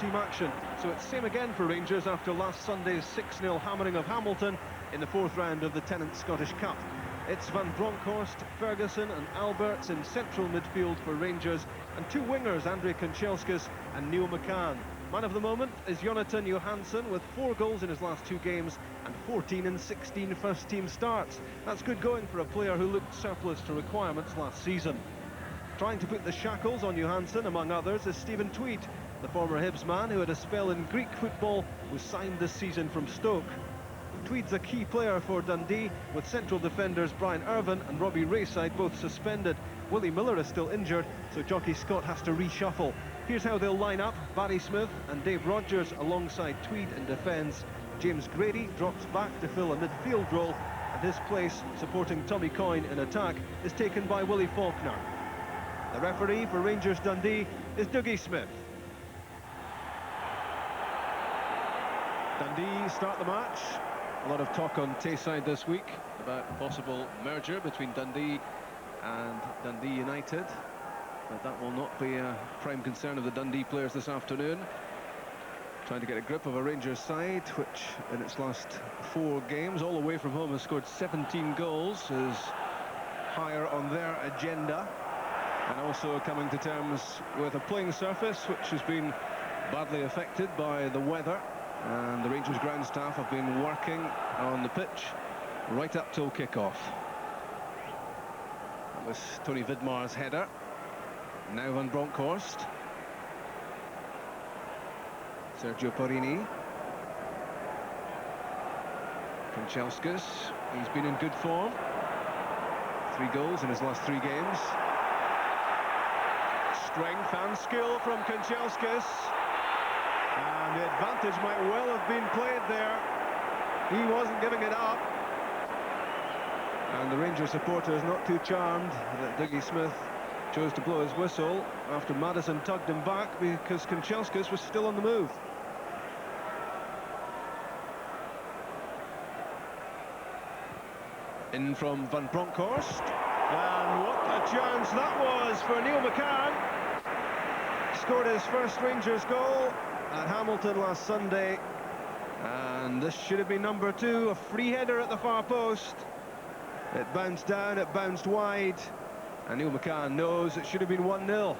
team action. So it's same again for Rangers after last Sunday's 6-0 hammering of Hamilton in the fourth round of the Tennant Scottish Cup. It's Van Bronckhorst, Ferguson and Alberts in central midfield for Rangers, and two wingers, André Kanchelskis and Neil McCann. Man of the moment is Jonathan Johansson with 4 goals in his last 2 games and 14 in 16 first-team starts. That's good going for a player who looked surplus to requirements last season. Trying to put the shackles on Johansson, among others, is Stephen Tweed, the former Hibs man who had a spell in Greek football, was signed this season from Stoke. Tweed's a key player for Dundee, with central defenders Brian Irvine and Robbie Rayside both suspended. Willie Miller is still injured, so Jockey Scott has to reshuffle. Here's how they'll line up: Barry Smith and Dave Rogers alongside Tweed in defence. James Grady drops back to fill a midfield role, and his place, supporting Tommy Coyne in attack, is taken by Willie Faulkner. The referee for Rangers Dundee is Dougie Smith. Dundee start the match. A lot of talk on Tayside this week about a possible merger between Dundee and Dundee United, but that will not be a prime concern of the Dundee players this afternoon. Trying to get a grip of a Rangers side which in its last 4 games all away from home has scored 17 goals, is higher on their agenda, and also coming to terms with a playing surface which has been badly affected by the weather. And the Rangers ground staff have been working on the pitch right up till kick-off. That was Tony Vidmar's header. Now Van Bronckhorst. Sergio Porrini. Kanchelskis, he's been in good form. 3 goals in his last 3 games. Strength and skill from Kanchelskis. And the advantage might well have been played there. He wasn't giving it up. And the Rangers supporter is not too charmed that Dougie Smith chose to blow his whistle after Madison tugged him back, because Kanchelskis was still on the move. In from Van Bronckhorst. And what a chance that was for Neil McCann. Scored his first Rangers goal at Hamilton last Sunday, and this should have been number 2, a free header at the far post. It bounced down, it bounced wide, and Neil McCann knows it should have been 1-0.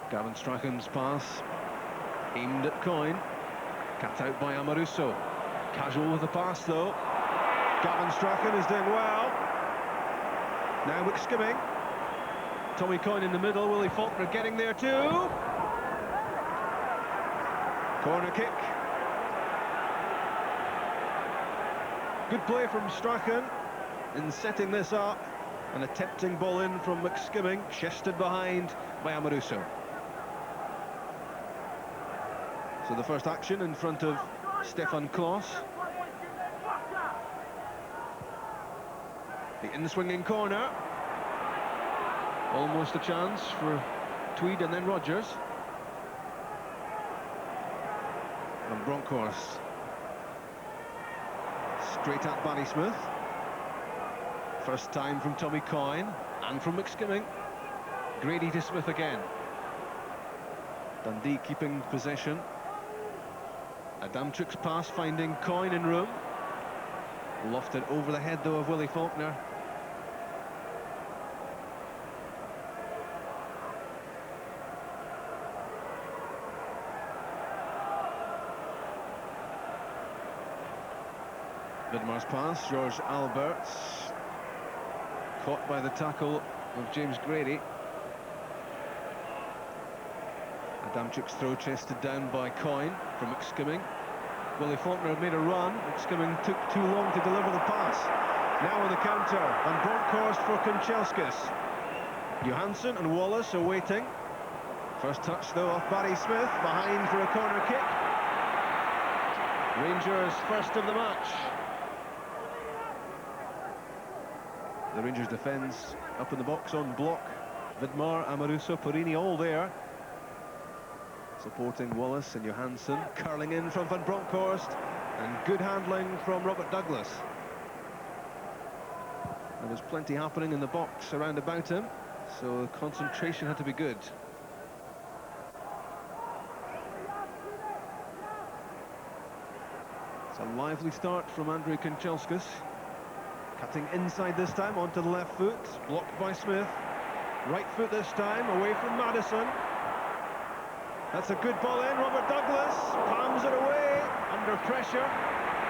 Gavin Strachan's pass, aimed at Coyne, cut out by Amoruso. Casual with the pass though. Gavin Strachan is doing well. Now McSkimming. Tommy Coyne in the middle, Willie Faulkner getting there too. Corner kick. Good play from Strachan in setting this up, and a tempting ball in from McSkimming, chested behind by Amoruso. So the first action in front of Stefan Klos. The in-swinging corner. Almost a chance for Tweed and then Rogers. And Bronckhorst. Straight at Barry Smith. First time from Tommy Coyne and from McSkimming. Grady to Smith again. Dundee keeping possession. Adamczyk's pass finding Coyne in room. Lofted over the head though of Willie Faulkner. Vidmar's pass, George Alberts. Caught by the tackle of James Grady. Adamczyk's throw chested down by Coyne from McSkimming. Willie Faulkner had made a run. McSkimming took too long to deliver the pass. Now on the counter, Van Bronckhorst for Kanchelskis. Johansson and Wallace are waiting. First touch though off Barry Smith, behind for a corner kick. Rangers first of the match. The Rangers defence up in the box on block. Vidmar, Amoruso, Porrini all there. Supporting Wallace and Johansson, curling in from Van Bronckhorst, and good handling from Robert Douglas. There was plenty happening in the box around about him, so concentration had to be good. It's a lively start from Andrei Kanchelskis. Cutting inside this time, onto the left foot, blocked by Smith. Right foot this time, away from Maddison. That's a good ball in, Robert Douglas palms it away, under pressure.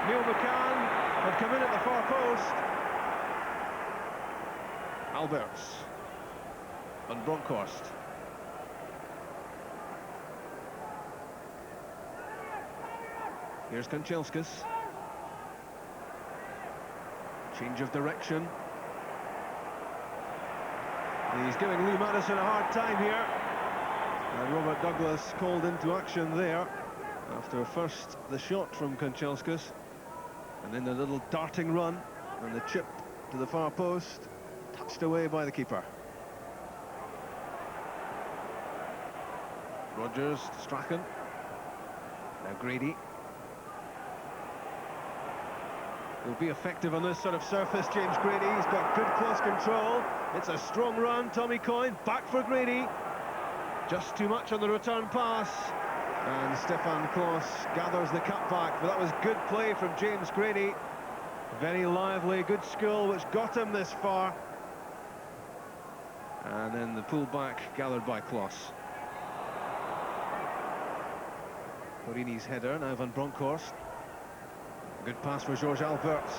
Neil McCann had come in at the far post. Alberts. Van Bronckhorst. Here's Kanchelskis. Change of direction. He's giving Lee Maddison a hard time here. And Robert Douglas called into action there after first the shot from Kanchelskis and then the little darting run and the chip to the far post, touched away by the keeper. Rogers to Strachan. Now Grady. He'll be effective on this sort of surface, James Grady. He's got good close control. It's a strong run, Tommy Coyne, back for Grady. Just too much on the return pass. And Stefan Klos gathers the cutback, but that was good play from James Grady. Very lively, good skill, which got him this far. And then the pullback gathered by Klos. Porini's header, now Van Bronckhorst. Good pass for George Alberts.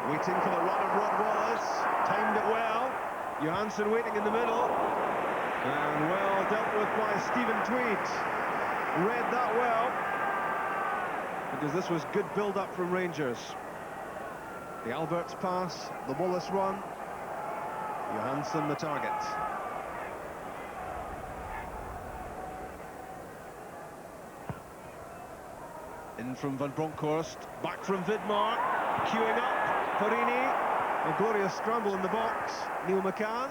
Waiting for the run of Rod Wallace. Timed it well. Johansson waiting in the middle. And well dealt with by Stephen Tweed. Read that well. Because this was good build-up from Rangers. The Alberts pass, the Wallace run. Johansson the target. In from Van Bronckhorst, back from Vidmar, queuing up, Porini, a glorious scramble in the box, Neil McCann.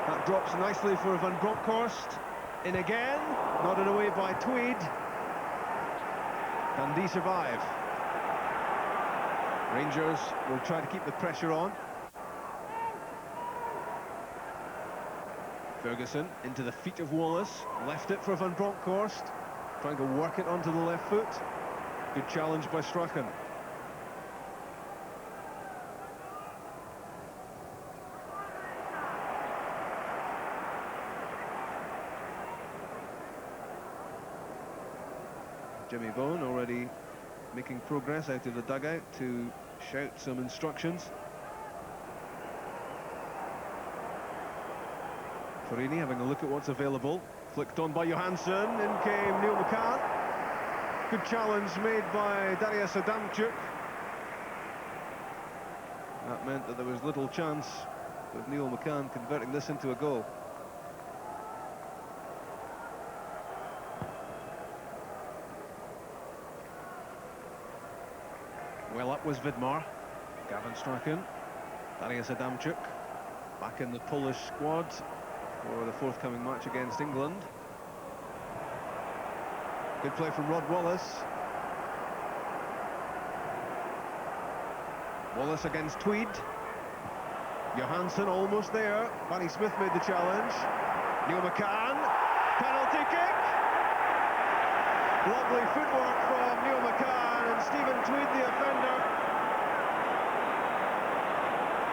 That drops nicely for Van Bronckhorst, in again, nodded away by Tweed. Dundee survive. Rangers will try to keep the pressure on. Ferguson into the feet of Wallace, left it for Van Bronckhorst. Trying to work it onto the left foot. Good challenge by Strachan. Jimmy Vaughan already making progress out of the dugout to shout some instructions. Porini having a look at what's available. Flicked on by Johansson, in came Neil McCann. Good challenge made by Darius Adamchuk. That meant that there was little chance of Neil McCann converting this into a goal. Well up was Vidmar. Gavin Strachan. Darius Adamchuk back in the Polish squad for the forthcoming match against England. Good play from Rod Wallace. Wallace against Tweed. Johansson almost there. Barney Smith made the challenge. Neil McCann. Penalty kick. Lovely footwork from Neil McCann and Stephen Tweed, the offender.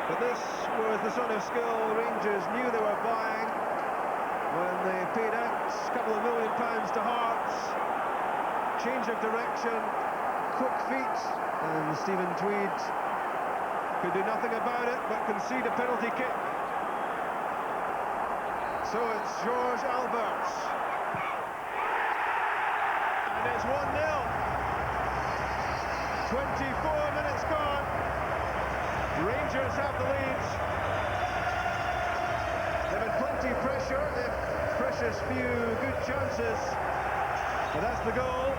But this was the sort of skill Rangers knew they were buying when they paid out a couple of £1 million to Hearts. Change of direction, quick feet, and Stephen Tweed could do nothing about it but concede a penalty kick. So it's George Alberts. And it's 1-0. 24 minutes gone. Rangers have the lead. They've had plenty of pressure, they've precious few good chances. But that's the goal,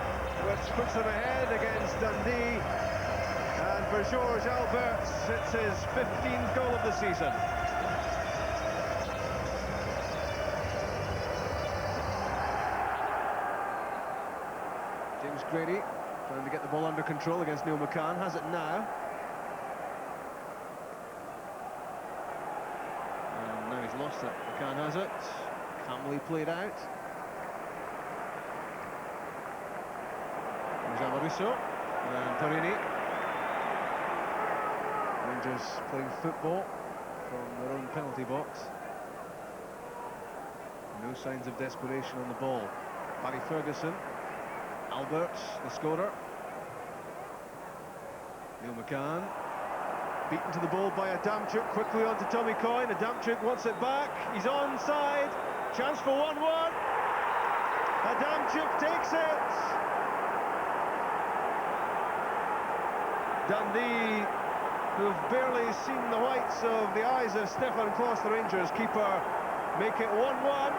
which puts them ahead against Dundee. And for George Alberts, it's his 15th goal of the season. James Grady trying to get the ball under control against Neil McCann, has it now. that McCann has it. Calmly played out. There's Amaruso and Torini. Rangers playing football from their own penalty box. No signs of desperation on the ball. Barry Ferguson. Alberts, the scorer. Neil McCann. Beaten to the ball by Adamczyk, quickly on to Tommy Coyne. Adamczyk wants it back, he's onside. Chance for 1-1. Adamczyk takes it. Dundee, who've barely seen the whites of the eyes of Stefan Klos, the Rangers keeper, make it 1-1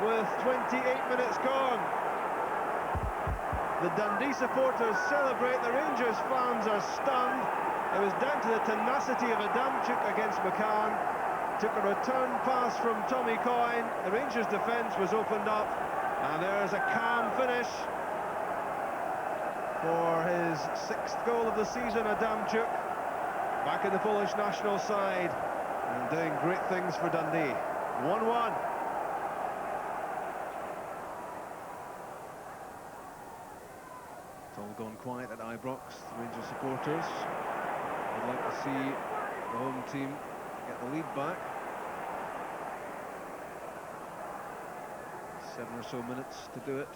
with 28 minutes gone. The Dundee supporters celebrate, the Rangers fans are stunned. It was down to the tenacity of Adamczyk against McCann. Took a return pass from Tommy Coyne. The Rangers' defence was opened up, and there's a calm finish for his 6th goal of the season. Adamczyk back in the Polish national side and doing great things for Dundee. 1-1. It's all gone quiet at Ibrox. The Rangers supporters would like to see the home team get the lead back. 7 or so minutes to do it.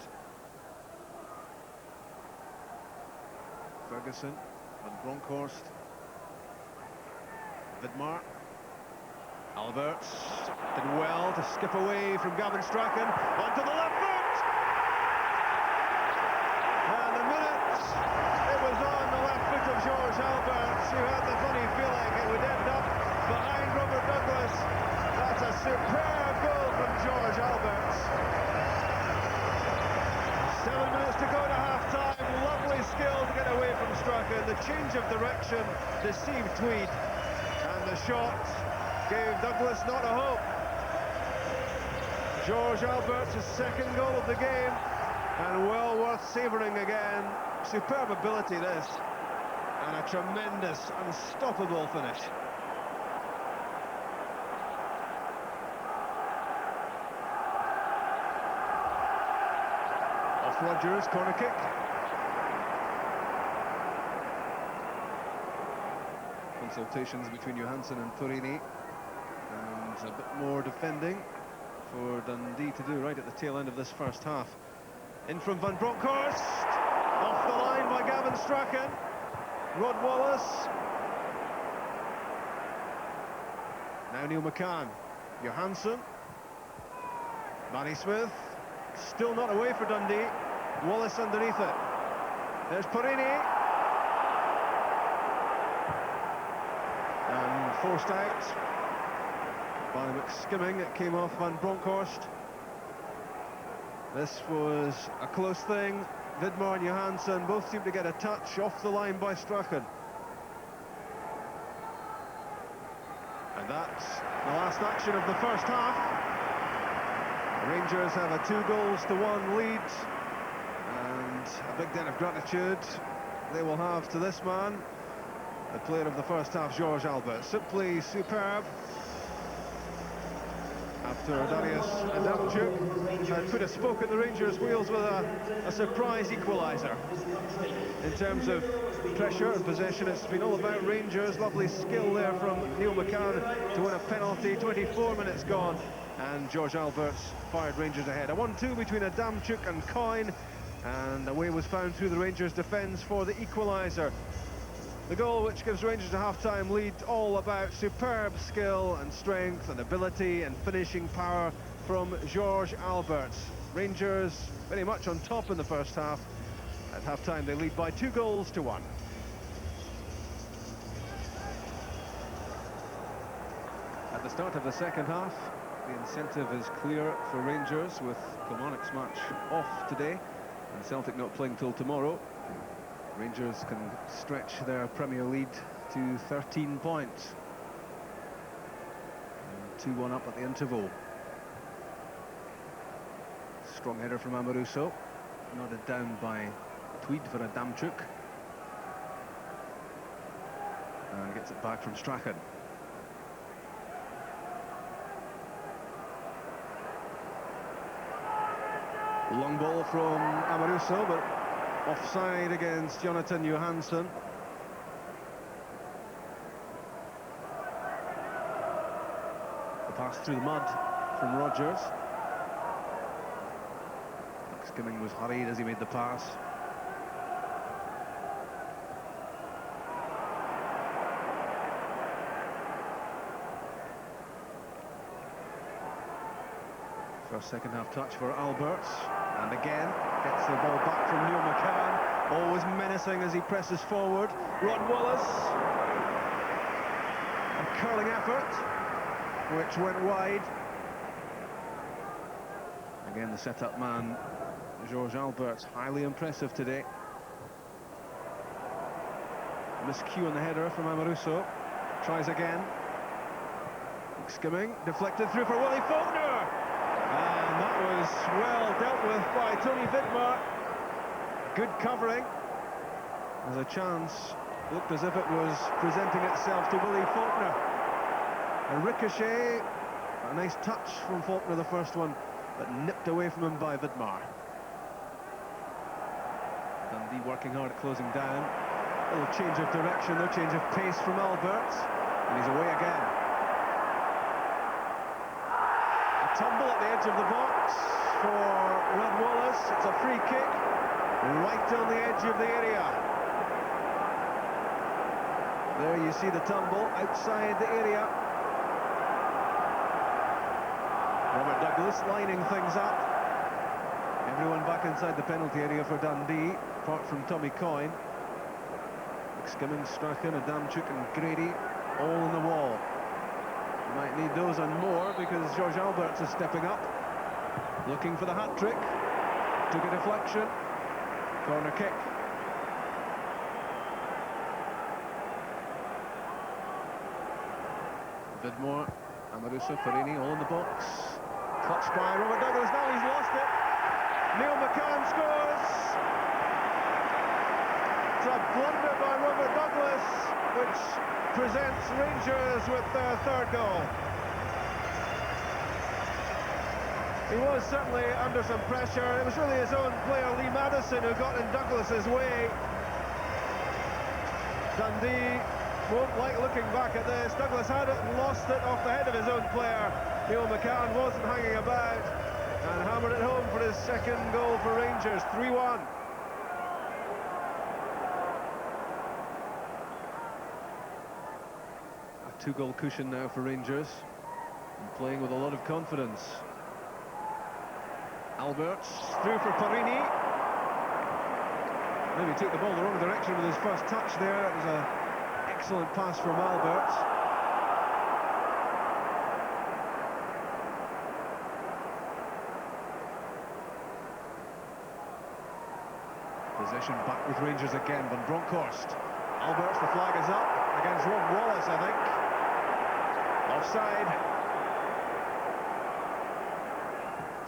Ferguson, Van Bronckhorst, Vidmar, Alberts did well to skip away from Gavin Strachan onto the left foot. And the minute it was on the left foot of George Alberts, who had the funny feeling it would end up behind Robert Douglas. That's a superb goal from George Alberts. 7 minutes to go to half-time. Lovely skill to get away from Strachan. The change of direction deceived Tweed, and the shot gave Douglas not a hope. George Alberts' 2nd goal of the game, and well worth savouring again. Superb ability this, and a tremendous, unstoppable finish. Off Rodgers, corner kick. Consultations between Johansson and Torini, and a bit more defending for Dundee to do right at the tail end of this first half. In from Van Bronckhorst, off the line by Gavin Strachan. Rod Wallace. Now Neil McCann. Johansson. Manny Smith. Still not away for Dundee. Wallace underneath it. There's Torini. And forced out by McSkimming. It came off Van Bronckhorst. This was a close thing. Vidmar and Johansson both seem to get a touch off the line by Strachan. And that's the last action of the first half. The Rangers have a 2-1 lead, and a big debt of gratitude they will have to this man, the player of the first half, George Alberts. Simply superb. After Darius Adamczyk had put a spoke in the Rangers' wheels with a surprise equaliser. In terms of pressure and possession, it's been all about Rangers. Lovely skill there from Neil McCann to win a penalty. 24 minutes gone, and George Alberts fired Rangers ahead. A 1-2 between Adamczyk and Coyne, and a way was found through the Rangers' defence for the equaliser. The goal which gives Rangers a half-time lead, all about superb skill and strength and ability and finishing power from George Alberts. Rangers very much on top in the first half. At half-time they lead by 2-1. At the start of the second half, the incentive is clear for Rangers, with Kilmarnock's match off today and Celtic not playing till tomorrow. Rangers can stretch their Premier lead to 13 points. 2-1 up at the interval. Strong header from Amaruso, nodded down by Tweed for Adamczyk, and gets it back from Strachan. Long ball from Amaruso, but offside against Jonathan Johansson. The pass through the mud from Rodgers. Skimming was hurried as he made the pass. First second half touch for Alberts, and again gets the ball back from Neil McCann, always menacing as he presses forward. Ron Wallace, a curling effort which went wide. Again the set-up man George Alberts, highly impressive today. Miscue on the header from Amaruso. Tries again. Skimming, deflected through for Willie Faulkner. And that was well dealt with by Tony Vidmar. Good covering. There's a chance, looked as if it was presenting itself to Willie Faulkner. A ricochet, a nice touch from Faulkner, the first one, but nipped away from him by Vidmar. Dundee working hard at closing down. A little change of direction, no change of pace from Alberts, and he's away again. A tumble at the edge of the box for Ron Wallace. It's a free kick right on the edge of the area. There you see the tumble outside the area. Robert Douglas lining things up. Everyone back inside the penalty area for Dundee, apart from Tommy Coyne. Skimming, Strachan, Adamchuk and Grady, all in the wall. You might need those and more because George Alberts is stepping up, looking for the hat-trick. Took a deflection. Corner kick. Vidmore, Amaruso, Perini, all in the box. Clutched by Robert Douglas, now he's lost it. Neil McCann scores. It's a blunder by Robert Douglas, which presents Rangers with their third goal. He was certainly under some pressure. It was really his own player, Lee Madison, who got in Douglas's way. Dundee won't like looking back at this. Douglas had it and lost it off the head of his own player. Neil McCann wasn't hanging about and hammered it home for his second goal for Rangers, 3-1. A two-goal cushion now for Rangers, and playing with a lot of confidence. Alberts through for Perini. Maybe took the ball the wrong direction with his first touch there. It was an excellent pass from Alberts. Possession back with Rangers again. Van Bronckhorst. Alberts, the flag is up against Rob Wallace, I think. Offside.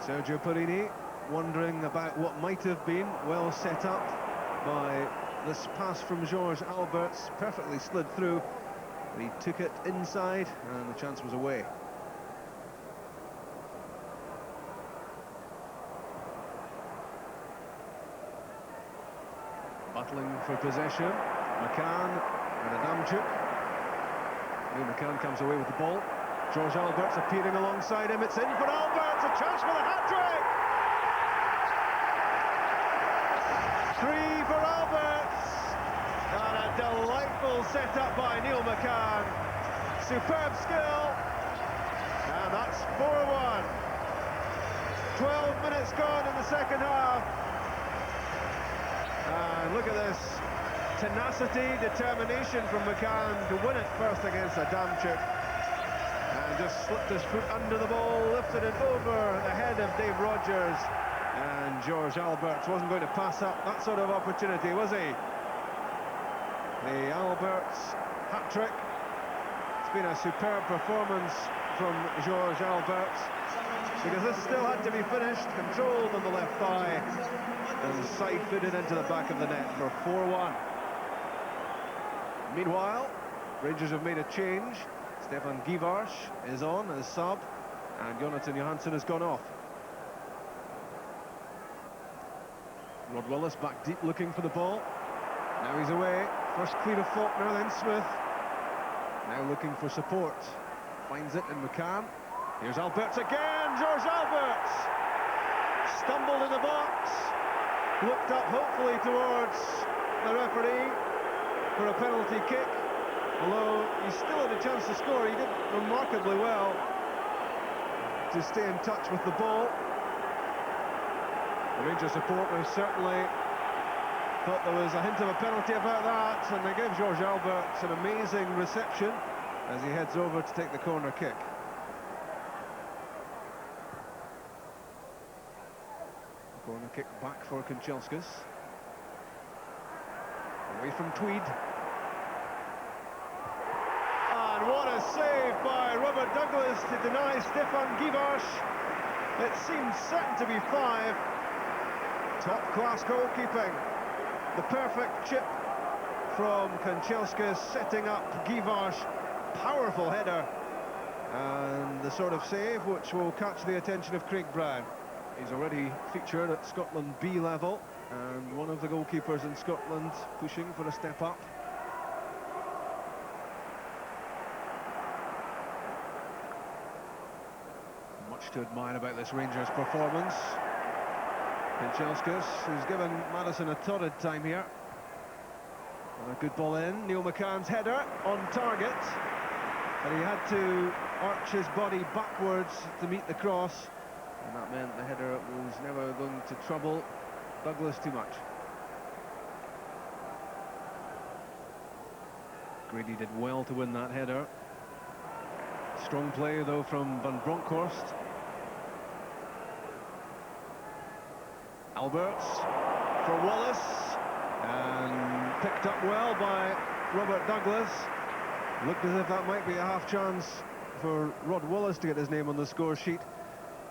Sergio Perini wondering about what might have been. Well set up by this pass from George Alberts. Perfectly slid through. He took it inside and the chance was away. Battling for possession. McCann and Adamchuk. Neil McCann comes away with the ball. George Alberts appearing alongside him. It's in for Alberts, a chance for the hat-trick! 3 for Alberts! And a delightful set-up by Neil McCann. Superb skill. And that's 4-1. 12 minutes gone in the second half. And look at this. Tenacity, determination from McCann to win it first against Adamchuk. And just slipped his foot under the ball, lifted it over the head of Dave Rodgers. And George Alberts wasn't going to pass up that sort of opportunity, was he? The Alberts hat-trick. It's been a superb performance from George Alberts, because this still had to be finished, controlled on the left thigh, and side-footed into the back of the net for 4-1. Meanwhile, Rangers have made a change. Stefan Givars is on as sub, and Jonathan Johansson has gone off. Rod Wallace back deep looking for the ball. Now he's away. First clear of Faulkner, then Smith. Now looking for support. Finds it in McCann. Here's Alberts again. George Alberts stumbled in the box. Looked up hopefully towards the referee for a penalty kick. Although he still had a chance to score. He did remarkably well to stay in touch with the ball. The Rangers supporters certainly thought there was a hint of a penalty about that, and they give George Alberts an amazing reception as he heads over to take the corner kick. Corner kick back for Kanchelskis. Away from Tweed. And what a save by Robert Douglas to deny Stefan Givash. It seemed certain to be 5. Top-class goalkeeping. The perfect chip from Kanchelskis, setting up Givash. Powerful header. And the sort of save which will catch the attention of Craig Brown. He's already featured at Scotland B level, and one of the goalkeepers in Scotland pushing for a step up. Much to admire about this Rangers performance. Kanchelskis, who's given Madison a torrid time here. And a good ball in. Neil McCann's header on target, but he had to arch his body backwards to meet the cross, and that meant the header was never going to trouble Douglas too much. Grady did well to win that header. Strong play though from Van Bronckhorst. Alberts for Wallace, and picked up well by Robert Douglas. Looked as if that might be a half chance for Rod Wallace to get his name on the score sheet,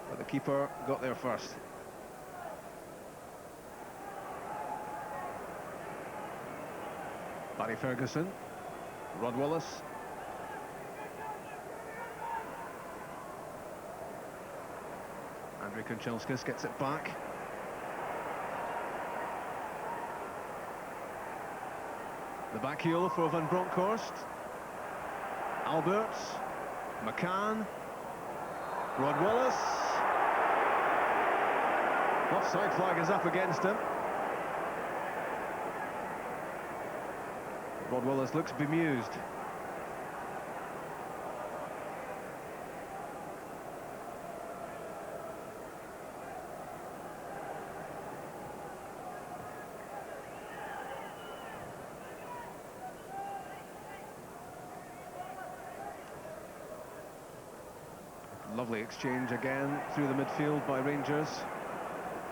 but the keeper got there first. Barry Ferguson, Rod Wallace. Andrei Kanchelskis gets it back. The back heel for Van Bronckhorst. Alberts, McCann, Rod Wallace. Offside flag is up against him. Rod Wallace looks bemused. Lovely exchange again through the midfield by Rangers.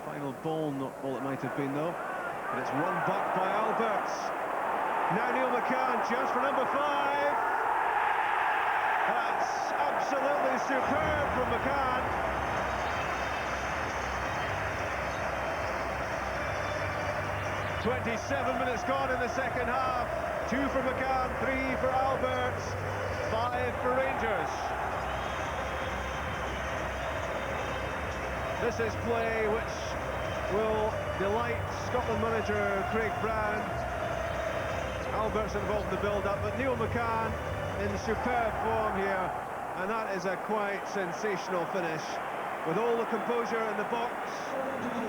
Final ball, not all it might have been though, but it's won back by Alberts. Now Neil McCann, chance for number 5. That's absolutely superb from McCann. "27 minutes gone in the second half. 2 for McCann, 3 for Alberts, 5 for Rangers. This is play which will delight Scotland manager Craig Brown. Alberts involved in the build-up, but Neil McCann in superb form here, and that is a quite sensational finish, with all the composure in the box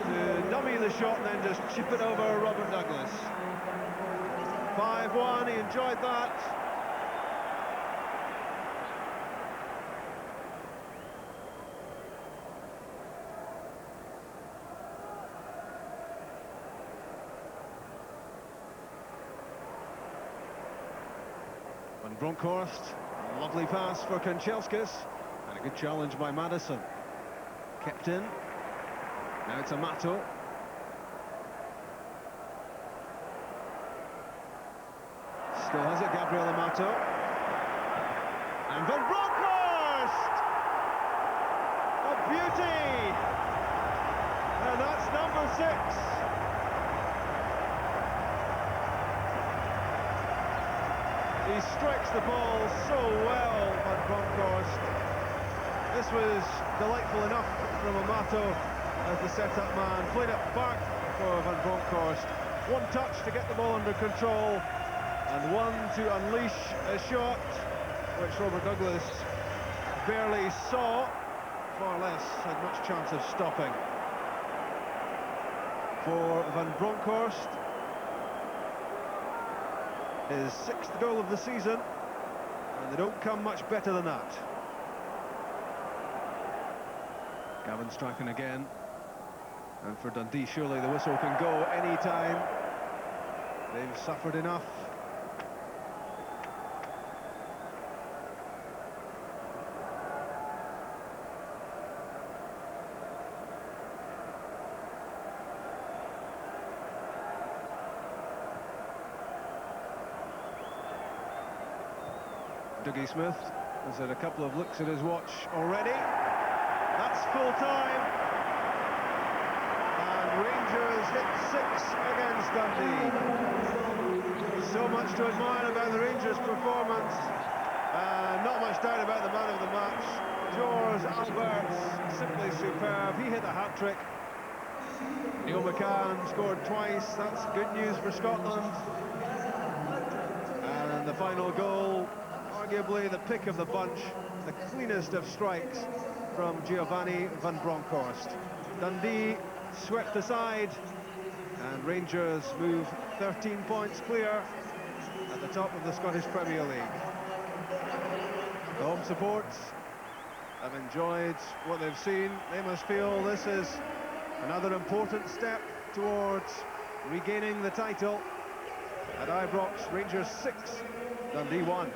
to dummy the shot and then just chip it over Robert Douglas. 5-1, he enjoyed that. Van Bronckhorst, lovely pass for Kanchelskis, and a good challenge by Madison. Kept in. Now it's Amato. Still has it, Gabriel Amato. And Van Bronckhorst! A beauty! And that's number 6. He strikes the ball so well, Van Bronckhorst. This was delightful enough from Amato as the set-up man. Played it back for Van Bronckhorst. One touch to get the ball under control, and one to unleash a shot, which Robert Douglas barely saw, far less had much chance of stopping. For Van Bronckhorst, his 6th goal of the season, and they don't come much better than that. Gavin Strachan again, and for Dundee, surely the whistle can go any time. They've suffered enough. Dougie Smith has had a couple of looks at his watch already. That's full time. And Rangers hit 6 against Dundee. So much to admire about the Rangers' performance. Not much doubt about the man of the match. George Alberts, simply superb. He hit a hat-trick. Neil McCann scored twice. That's good news for Scotland. And the final goal, arguably the pick of the bunch, the cleanest of strikes from Giovanni Van Bronckhorst. Dundee swept aside, and Rangers move 13 points clear at the top of the Scottish Premier League. The home supports have enjoyed what they've seen. They must feel this is another important step towards regaining the title. At Ibrox, Rangers 6, Dundee 1.